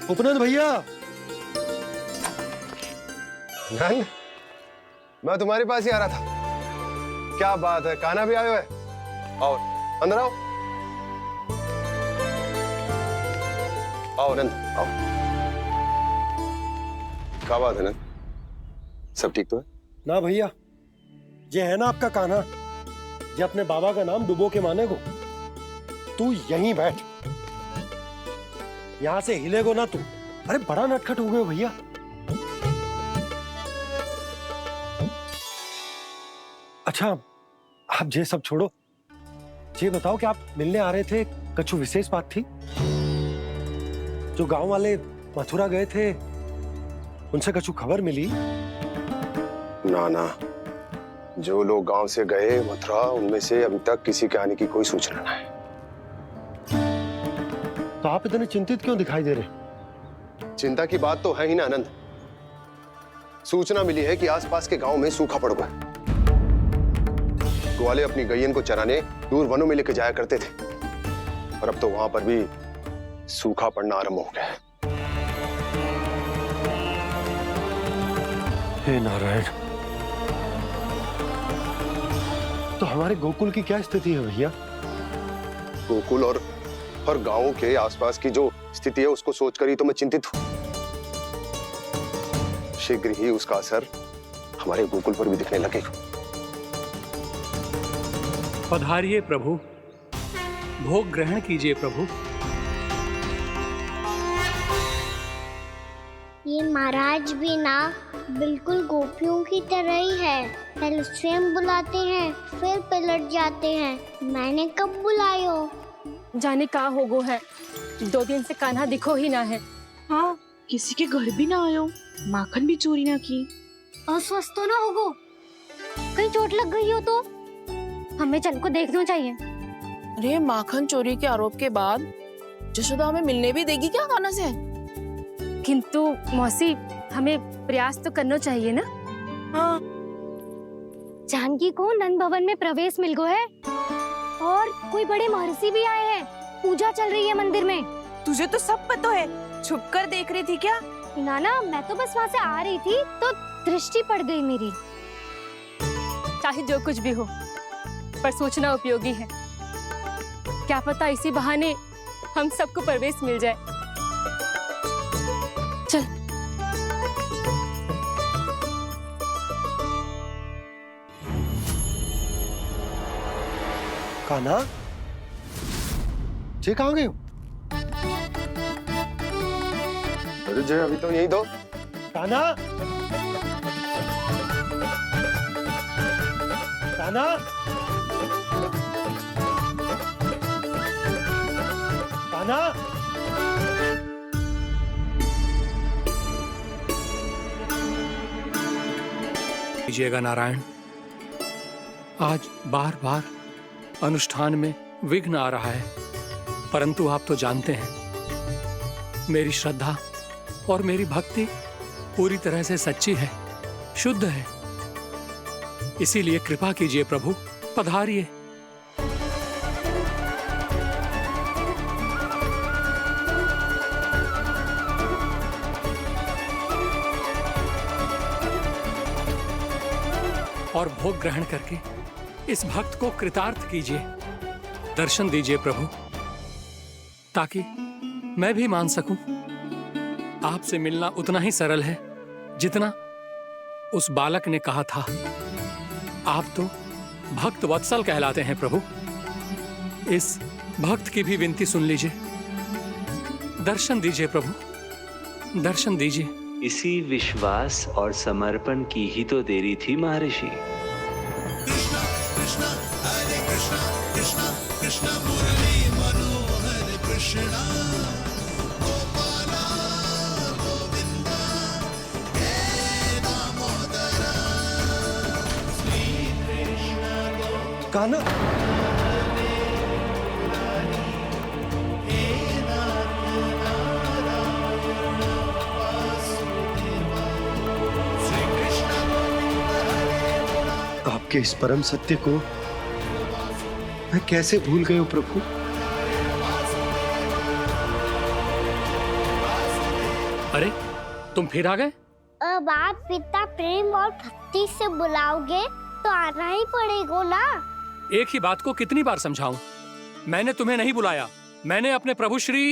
उपनंद भैया, नंद, मैं तुम्हारे पास ही आ रहा था। क्या बात है, कान्हा भी आयो है? और अंदर आओ। आओ नंद, आओ। क्या बात है नंद, सब ठीक तो है? ना भैया, ये है ना आपका कान्हा, ये अपने बाबा का नाम डुबो के माने को। तू यहीं बैठ, यहां से हिलेगो ना तू। अरे बड़ा नटखट हो गए हो भैया। अच्छा, आप ये सब छोड़ो, ये बताओ कि आप मिलने आ रहे थे, कुछ विशेष बात थी? जो गांव वाले मथुरा गए थे, उनसे कुछ खबर मिली? ना ना, जो लोग गांव से गए मथुरा, उनमें से अभी तक किसी के आने की कोई सूचना नहीं है। तो आप इतने चिंतित क्यों दिखाई दे रहे? चिंता की बात तो है ही ना आनंद। सूचना मिली है कि आसपास के गांव में सूखा पड़ गया। ग्वाले अपनी गैयन को चराने दूर वनों में लेके जाया करते थे, और अब तो वहां पर भी सूखा पड़ना आरंभ हो गया है। हे नारायण, तो हमारे गोकुल की क्या स्थिति है भैया? गोकुल और गांवों के आसपास की जो स्थिति है उसको सोचकर ही तो मैं चिंतित हूं। शीघ्र ही उसका असर हमारे गोकुल पर भी दिखने लगेगा। पधारिए प्रभु, भोग ग्रहण कीजिए प्रभु। ये महाराज भी ना बिल्कुल गोपियों की तरह ही है। पहले स्वयं बुलाते हैं, फिर पलट जाते हैं। मैंने कब बुलायो? जाने कहाँ हो गो है, 2 दिन से कान्हा दिखो ही ना है। हाँ, किसी के घर भी ना आयो, माखन भी चोरी ना की। अस्वस्थ तो ना होगो? कहीं चोट लग गई हो तो? हमें चल को देखना चाहिए। अरे माखन चोरी के आरोप के बाद जशोदा हमें मिलने भी देगी क्या कान्हा से? किंतु मौसी, हमें प्रयास तो करना चाहिए ना। हाँ। जानकी को नंद भवन में प्रवेश मिल गो है, और कोई बड़े महर्षि भी आए हैं। पूजा चल रही है मंदिर में। तुझे तो सब पता है, छुप कर देख रही थी क्या? ना, मैं तो बस वहाँ से आ रही थी तो दृष्टि पड़ गई मेरी। चाहे जो कुछ भी हो, पर सूचना उपयोगी है। क्या पता इसी बहाने हम सबको प्रवेश मिल जाए। चल। कान्हा, जे कहाँ गए हो? अरे जय, अभी तो यही दो। कान्हा, कान्हा, कान्हा। कीजिएगा नारायण, आज बार बार अनुष्ठान में विघ्न आ रहा है, परंतु आप तो जानते हैं मेरी श्रद्धा और मेरी भक्ति पूरी तरह से सच्ची है, शुद्ध है। इसीलिए कृपा कीजिए प्रभु, पधारिए। और भोग ग्रहण करके इस भक्त को कृतार्थ कीजिए। दर्शन दीजिए प्रभु, ताकि मैं भी मान सकूं। आपसे मिलना उतना ही सरल है जितना उस बालक ने कहा था। आप तो भक्त वत्सल कहलाते हैं प्रभु। इस भक्त की भी विनती सुन लीजिए। दर्शन दीजिए प्रभु, दर्शन दीजिए। इसी विश्वास और समर्पण की ही तो देरी थी महर्षि। कृष्णा कृष्णा हरे कृष्णा कृष्णा कृष्णा मुरली मनोहर कृष्णा गोपाला गोविंदा हे दामोदरा श्री कृष्ण कान्हा, आपके इस परम सत्य को मैं कैसे भूल गया हूं प्रभु। अरे तुम फिर आ गए? अब आप इतना प्रेम और भक्ति से बुलाओगे तो आना ही पड़ेगा ना। एक ही बात को कितनी बार समझाऊं? मैंने तुम्हें नहीं बुलाया, मैंने अपने प्रभु श्री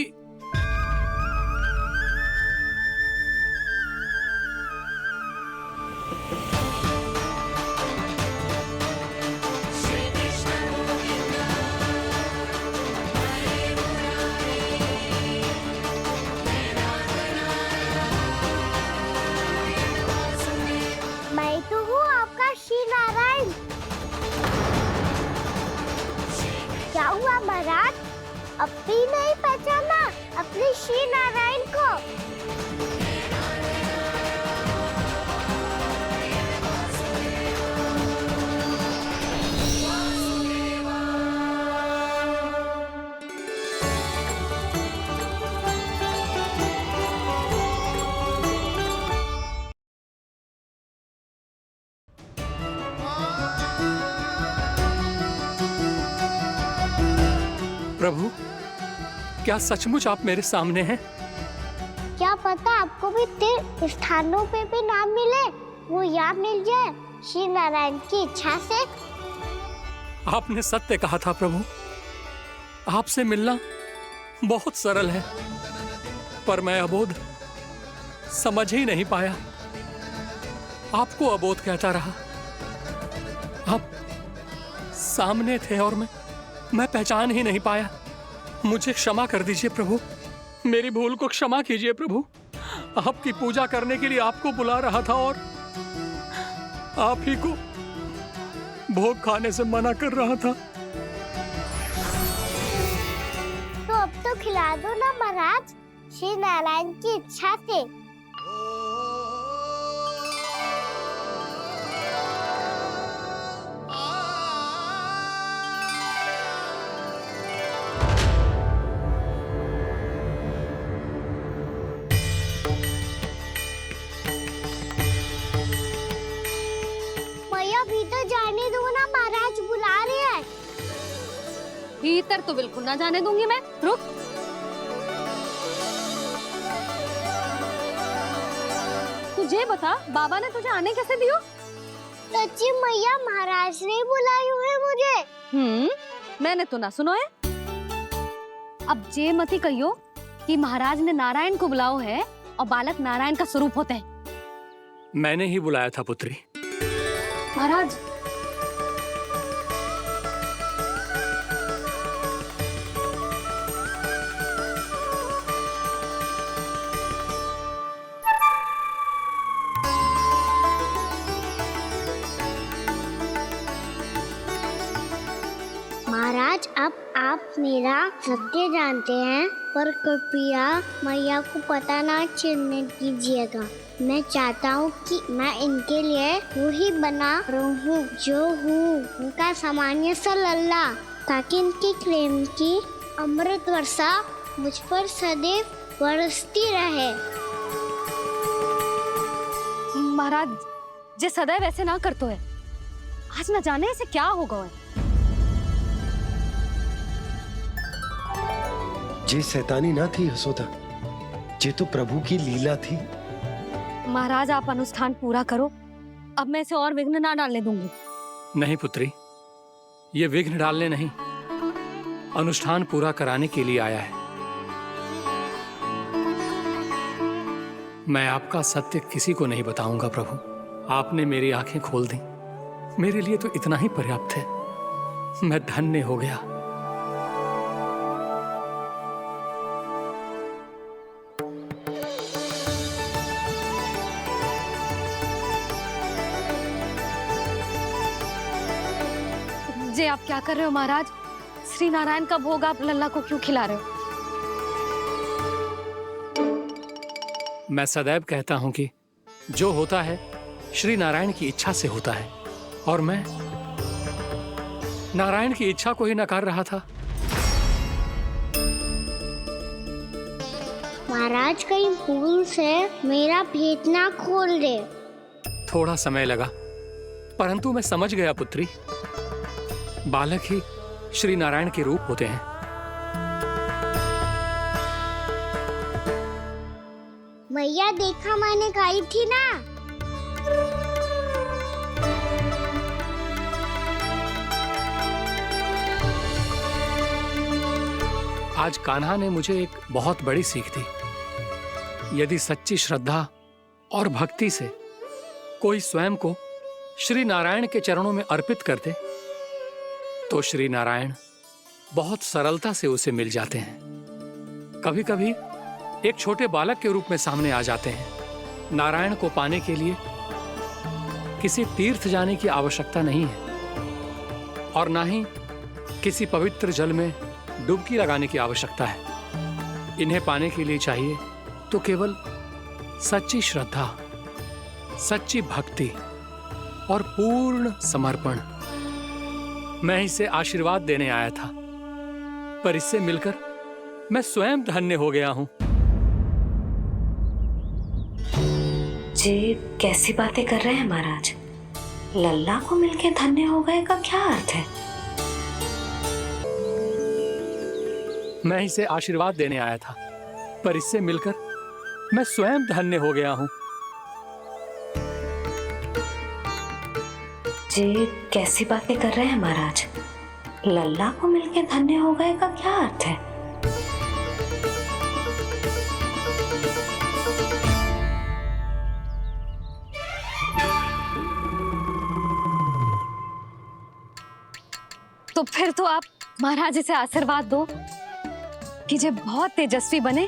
प्रभु, क्या सचमुच आप मेरे सामने हैं? क्या पता आपको भी तीर्थ स्थानों पे भी नाम मिले, वो यहाँ मिल जाए श्री नारायण की इच्छा से। आपने सत्य कहा था प्रभु, आपसे मिलना बहुत सरल है, पर मैं अबोध समझ ही नहीं पाया। आपको अबोध कहता रहा। आप सामने थे और मैं पहचान ही नहीं पाया। मुझे क्षमा कर दीजिए प्रभु, मेरी भूल को क्षमा कीजिए प्रभु। आपकी पूजा करने के लिए आपको बुला रहा था और आप ही को भोग खाने से मना कर रहा था। तो अब तो खिला दो ना महाराज, श्री नारायण की इच्छा से। भीतर जाने दो ना, महाराज बुला रहे हैं। भीतर तो बिल्कुल ना जाने दूंगी मैं। रुक। तुझे बता, बाबा ने तुझे आने कैसे दियो? सच्ची मैया, महाराज ने बुलाई हुई मुझे। मैंने तो ना सुनो है। अब जे मती कहियो कि महाराज ने नारायण को बुलाओ है और बालक नारायण का स्वरूप होते हैं। मैंने ही बुलाया था पुत्री। महाराज, महाराज, अब आप मेरा सत्य जानते हैं, पर कृपया मैया को पता ना चलने दीजिएगा। मैं चाहता हूँ कि मैं इनके लिए वही बना रहूँ जो हूँ, उनका सामान्य सा लल्ला, ताकि इनके प्रेम की अमृत वर्षा मुझ पर सदैव बरसती रहे। महाराज, जे सदैव ऐसे ना करतो है, आज न जाने इसे क्या होगा है। जे शैतानी ना थी यशोदा, जे तो प्रभु की लीला थी। महाराज, आप अनुष्ठान पूरा करो, अब मैं इसे और विघ्न ना डालने दूंगी। नहीं पुत्री, ये विघ्न डालने नहीं, अनुष्ठान पूरा कराने के लिए आया है। मैं आपका सत्य किसी को नहीं बताऊंगा प्रभु। आपने मेरी आंखें खोल दी, मेरे लिए तो इतना ही पर्याप्त है। मैं धन्य हो गया। जे आप क्या कर रहे हो महाराज? श्री नारायण का भोग आप लल्ला को क्यों खिला रहे हो? मैं सदैव कहता हूं कि जो होता है श्री नारायण की इच्छा से होता है, और मैं नारायण की इच्छा को ही नकार रहा था। महाराज, कहीं भूल से मेरा भेद ना खोल दे। थोड़ा समय लगा, परंतु मैं समझ गया पुत्री। बालक ही श्री नारायण के रूप होते हैं। मैया, देखा मैंने कही थी ना। आज कान्हा ने मुझे एक बहुत बड़ी सीख दी। यदि सच्ची श्रद्धा और भक्ति से कोई स्वयं को श्री नारायण के चरणों में अर्पित कर दे, तो श्री नारायण बहुत सरलता से उसे मिल जाते हैं। कभी कभी एक छोटे बालक के रूप में सामने आ जाते हैं। नारायण को पाने के लिए किसी तीर्थ जाने की आवश्यकता नहीं है, और ना ही किसी पवित्र जल में डुबकी लगाने की आवश्यकता है। इन्हें पाने के लिए चाहिए तो केवल सच्ची श्रद्धा, सच्ची भक्ति और पूर्ण समर्पण। मैं इसे आशीर्वाद देने आया था, पर इससे मिलकर मैं स्वयं धन्य हो गया हूं। जी कैसी बातें कर रहे हैं महाराज? लल्ला को मिलके धन्य हो गए का क्या अर्थ है? मैं इसे आशीर्वाद देने आया था, पर इससे मिलकर मैं स्वयं धन्य हो गया हूँ। ये कैसी बातें कर रहे हैं महाराज? लल्ला को मिलके धन्य हो गए का क्या अर्थ है? तो फिर तो आप महाराज से आशीर्वाद दो कि ये बहुत तेजस्वी बने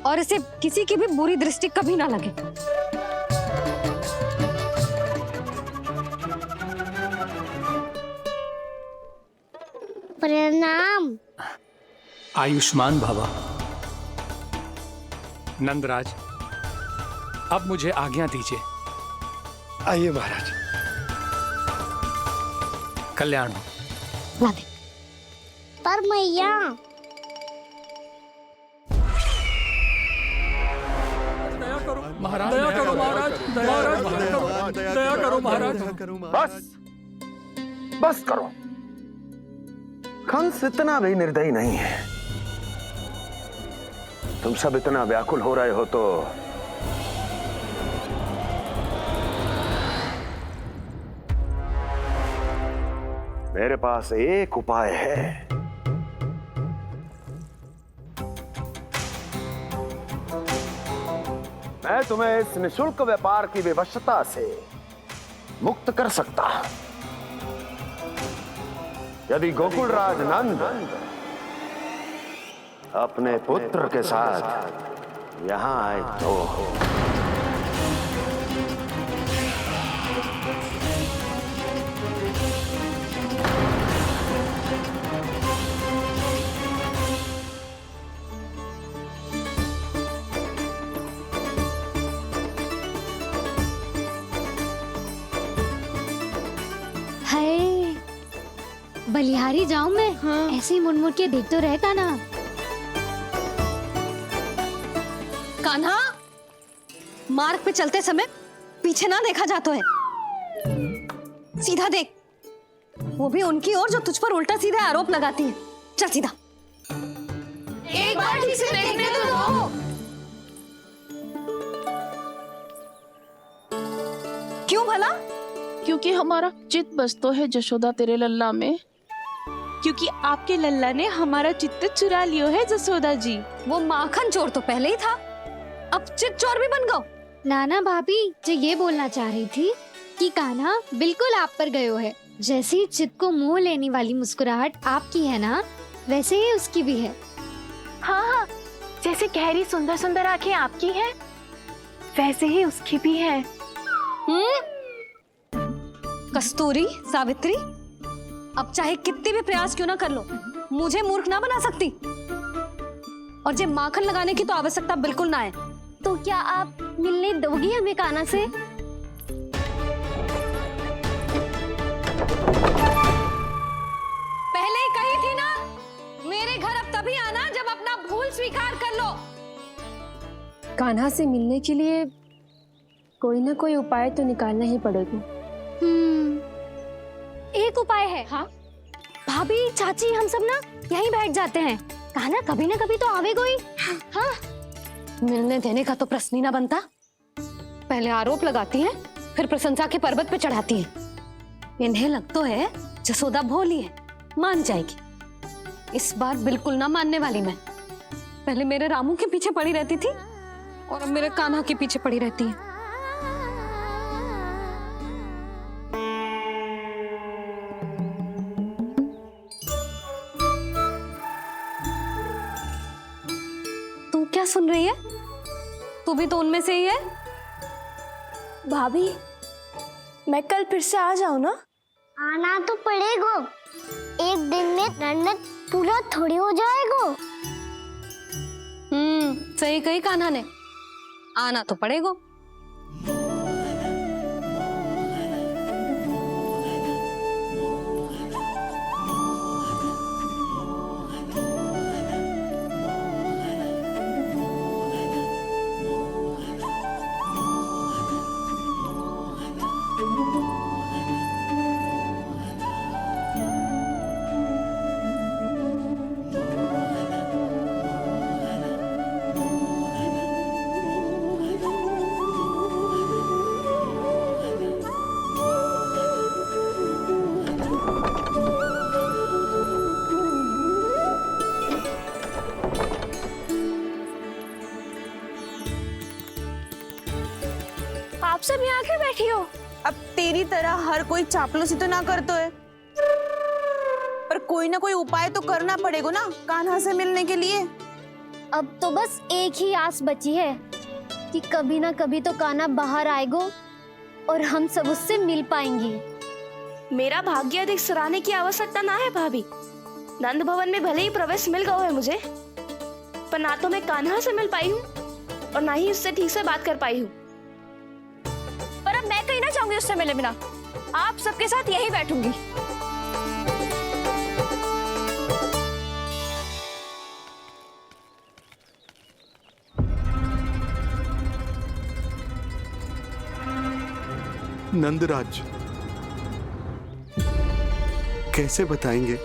और इसे किसी की भी बुरी दृष्टि कभी ना लगे। प्रणाम। आयुष्मान भव। नंदराज, अब मुझे आज्ञा दीजिए। आइए महाराज। कल्याण हो। पर मैया महाराज, दया करो महाराज, दया करो महाराज। बस करो। कंस इतना भी निर्दयी नहीं है। तुम सब इतना व्याकुल हो रहे हो तो मेरे पास एक उपाय है। मैं तुम्हें इस निशुल्क व्यापार की विवशता से मुक्त कर सकता हूं। यदि गोकुलराज नंद अपने पुत्र के साथ यहां आए तो बलिहारी जाऊं मैं? हाँ। ऐसे ही मुड़ के देख तो रहता ना। कान्हा, मार्ग पे चलते समय पीछे ना देखा जाता है, सीधा देख। वो भी उनकी ओर जो तुझ पर उल्टा सीधा आरोप लगाती है। चल सीधा। एक बार ठीक से देखने तो दो। क्यों भला? क्योंकि हमारा चित्त बसतो है जशोदा तेरे लल्ला में। क्योंकि आपके लल्ला ने हमारा चित्त चुरा लियो है जसोदा जी। वो माखन चोर तो पहले ही था, अब चित्त चोर भी बन गो। नाना भाभी जो ये बोलना चाह रही थी कि कान्हा बिल्कुल आप पर गयो है। जैसी चित्त को मोह लेने वाली मुस्कुराहट आपकी है ना, वैसे ही उसकी भी है। हाँ हाँ, जैसे गहरी सुंदर सुंदर आंखें आपकी हैं, वैसे ही उसकी भी है। कस्तूरी, सावित्री, अब चाहे कितने भी प्रयास क्यों ना कर लो, मुझे मूर्ख ना बना सकती। और जे माखन लगाने की तो आवश्यकता बिल्कुल ना है। तो क्या आप मिलने दोगी हमें कान्हा से? पहले ही कही थी ना, मेरे घर अब तभी आना जब अपना भूल स्वीकार कर लो। कान्हा से मिलने के लिए कोई ना कोई उपाय तो निकालना ही पड़ेगा। एक उपाय है। हाँ? भाभी, चाची, हम सब ना यहीं बैठ जाते हैं। कान्हा कभी ना कभी तो आवेगा ही। हाँ? मिलने देने का तो प्रश्न ही ना बनता। पहले आरोप लगाती हैं, फिर प्रशंसा के पर्वत पे चढ़ाती हैं। इन्हें लगता है जसोदा भोली है, मान जाएगी। इस बार बिल्कुल ना मानने वाली मैं। पहले मेरे रामू के पीछे पड़ी रहती थी और अब मेरे कान्हा के पीछे पड़ी रहती है। क्या सुन रही है? तू भी तो उनमें से ही है। भाभी, मैं कल फिर से आ जाऊं ना? आना तो पड़ेगा। एक दिन में रणनीत पूरा थोड़ी हो जाएगा। सही कही कान्हा ने, आना तो पड़ेगा। आप सब यहाँ क्यों बैठी हो? अब तेरी तरह हर कोई चापलूसी तो ना करतो है, पर कोई ना कोई उपाय तो करना पड़ेगा ना कान्हा से मिलने के लिए। अब तो बस एक ही आस बची है कि कभी ना कभी तो कान्हा बाहर आएगा और हम सब उससे मिल पाएंगे। मेरा भाग्य अधिक सराहने की आवश्यकता ना है भाभी। नंद भवन में भले ही प्रवेश मिल गया है मुझे, पर ना तो मैं कान्हा से मिल पाई हूँ और ना ही उससे ठीक से बात कर पाई हूँ। पर अब मैं कहीं ना जाऊंगी उससे मिले बिना, आप सबके साथ यहीं बैठूंगी। नंदराज, कैसे बताएंगे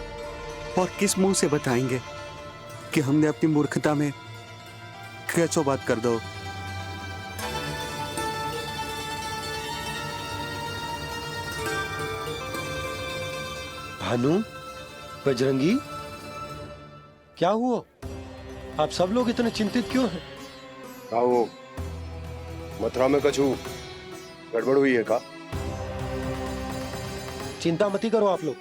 और किस मुंह से बताएंगे कि हमने अपनी मूर्खता में कैसो बात कर दो। भानु, बजरंगी, क्या हुआ? आप सब लोग इतने चिंतित क्यों हैं? आओ, मथुरा में कछु गड़बड़ हुई है का? चिंता मती करो आप लोग,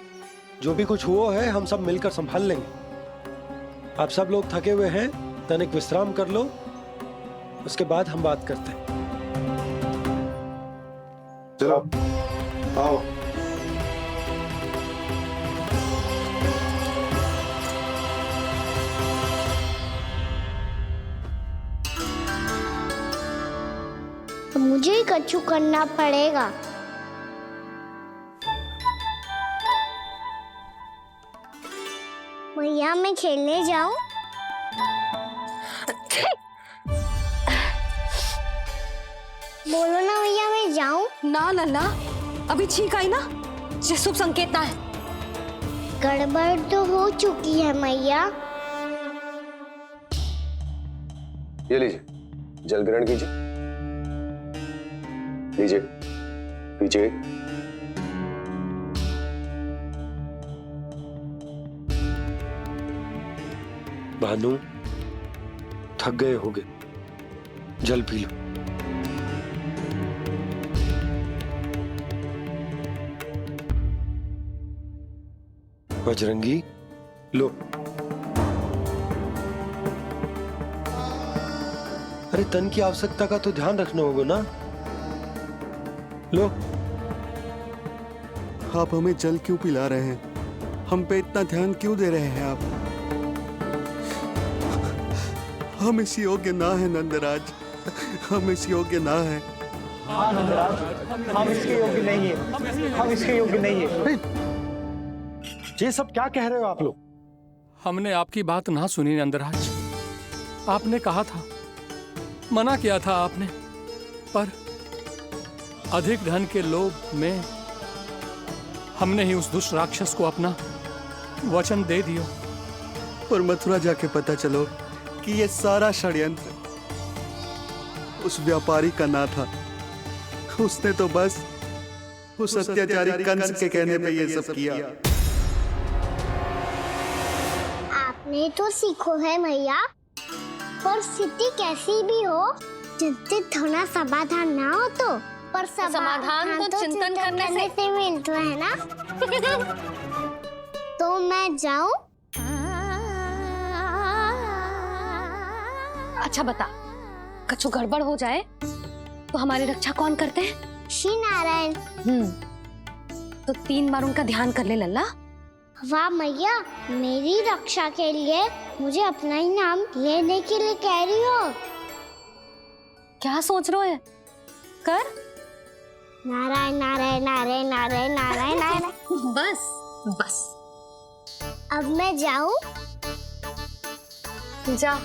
जो भी कुछ हुआ है हम सब मिलकर संभाल लेंगे। आप सब लोग थके हुए हैं, तनिक विश्राम कर लो, उसके बाद हम बात करते हैं। चलो आओ। मुझे ही कछु करना पड़ेगा। मैया मैं खेलने जाऊं? बोलो ना मैया मैं जाऊं? ना लल्ला, अभी छींक आई ना, ये शुभ संकेत ना है। गड़बड़ तो हो चुकी है मैया। ये लीजिए, जल ग्रहण कीजिए। लीजिए, पीजिए। भानु, थक गए होगे, जल पी लो। बजरंगी, लो। अरे तन की आवश्यकता का तो ध्यान रखना होगा ना। लो। आप हमें जल क्यों पिला रहे हैं? हम पे इतना ध्यान क्यों दे रहे हैं आप? हम इस योग्य ना है नंदराज, हम इस योग्य ना है। हाँ नंदराज, हम इसके योग्य नहीं है, हम इसके योग्य नहीं है। ये सब क्या कह रहे हो आप लोग? हमने आपकी बात ना सुनी नंदराज। आपने कहा था, मना किया था आपने, पर अधिक धन के लोभ में हमने ही उस दुष्ट राक्षस को अपना वचन दे दिया। और मथुरा जाके पता चलो कि ये सारा षड्यंत्र उस व्यापारी का ना था। उसने तो बस उस अत्याचारी कंस के कहने पे ये सब किया। आपने तो सीखो है मैया, पर स्थिति कैसी भी हो, चिंतित होना समाधान ना हो तो, पर समाधान तो चिंतन करने से मिलता है ना। तो मैं जाऊं? अच्छा बता, कछु गड़बड़ हो जाए तो हमारी रक्षा कौन करते हैं? श्री नारायण। तो 3 बार उनका ध्यान कर ले लल्ला। वाह मैया, मेरी रक्षा के लिए मुझे अपना ही नाम लेने के लिए कह रही हो? क्या सोच रहे हो? कर। नारायण नारायण नारायण नारायण नारायण नारायण। बस बस। अब मैं जाऊं? जा।